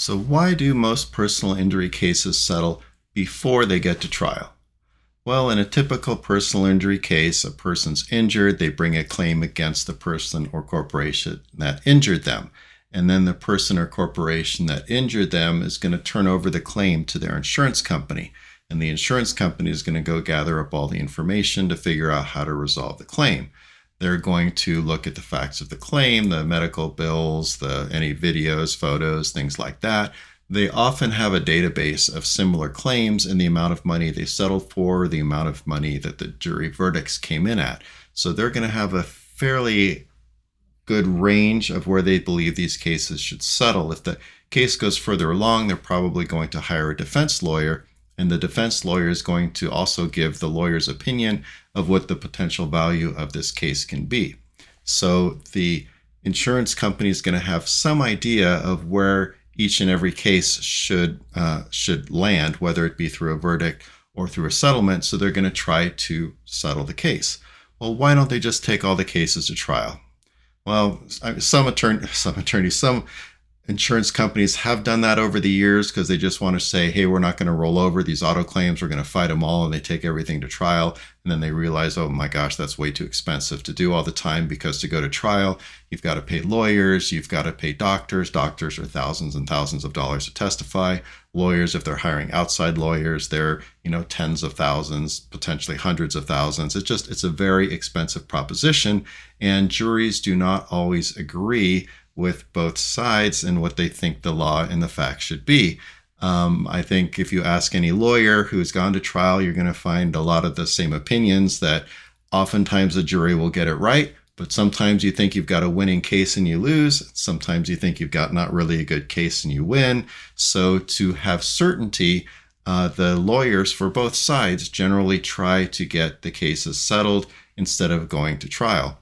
So why do most personal injury cases settle before they get to trial? Well, in a typical personal injury case, a person's injured, they bring a claim against the person or corporation that injured them. And then the person or corporation that injured them is going to turn over the claim to their insurance company. And the insurance company is going to go gather up all the information to figure out how to resolve the claim. They're going to look at the facts of the claim, the medical bills, any videos, photos, things like that. They often have a database of similar claims and the amount of money they settled for, the amount of money that the jury verdicts came in at. So they're going to have a fairly good range of where they believe these cases should settle. If the case goes further along, they're probably going to hire a defense lawyer, and the defense lawyer is going to also give the lawyer's opinion of what the potential value of this case can be. So the insurance company is going to have some idea of where each and every case should land, whether it be through a verdict or through a settlement. So they're going to try to settle the case. Well, why don't they just take all the cases to trial? Well, some insurance companies have done that over the years because they just want to say, hey, we're not going to roll over these auto claims. We're going to fight them all. And they take everything to trial. And then they realize, oh my gosh, that's way too expensive to do all the time, because to go to trial, you've got to pay lawyers, you've got to pay doctors. Doctors are thousands and thousands of dollars to testify. Lawyers, if they're hiring outside lawyers, they're, tens of thousands, potentially hundreds of thousands. It's a very expensive proposition. And juries do not always agree with both sides and what they think the law and the facts should be. I think if you ask any lawyer who's gone to trial, you're going to find a lot of the same opinions, that oftentimes the jury will get it right, but sometimes you think you've got a winning case and you lose. Sometimes you think you've got not really a good case and you win. So to have certainty, the lawyers for both sides generally try to get the cases settled instead of going to trial.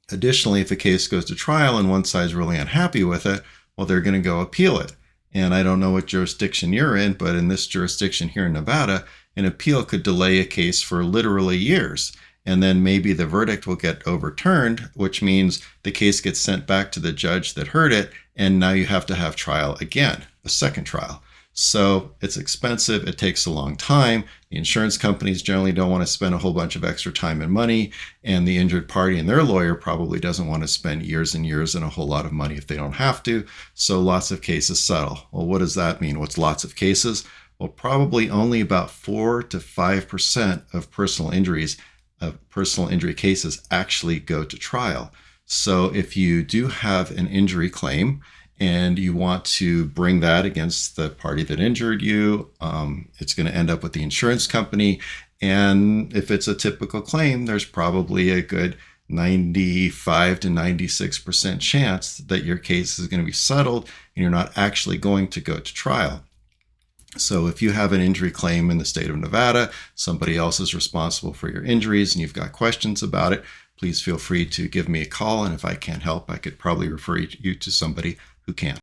Additionally, if a case goes to trial and one side's really unhappy with it, well, they're going to go appeal it. And I don't know what jurisdiction you're in, but in this jurisdiction here in Nevada, an appeal could delay a case for literally years. And then maybe the verdict will get overturned, which means the case gets sent back to the judge that heard it. And now you have to have trial again, a second trial. So it's expensive. It takes a long time. The insurance companies generally don't want to spend a whole bunch of extra time and money. And the injured party and their lawyer probably doesn't want to spend years and years and a whole lot of money if they don't have to. So lots of cases settle. Well, what does that mean? What's lots of cases? Well, probably only about 4 to 5% of personal injury cases actually go to trial. So if you do have an injury claim and you want to bring that against the party that injured you, it's going to end up with the insurance company. And if it's a typical claim, there's probably a good 95 to 96% chance that your case is going to be settled and you're not actually going to go to trial. So if you have an injury claim in the state of Nevada, somebody else is responsible for your injuries and you've got questions about it, please feel free to give me a call. And if I can't help, I could probably refer you to somebody who can.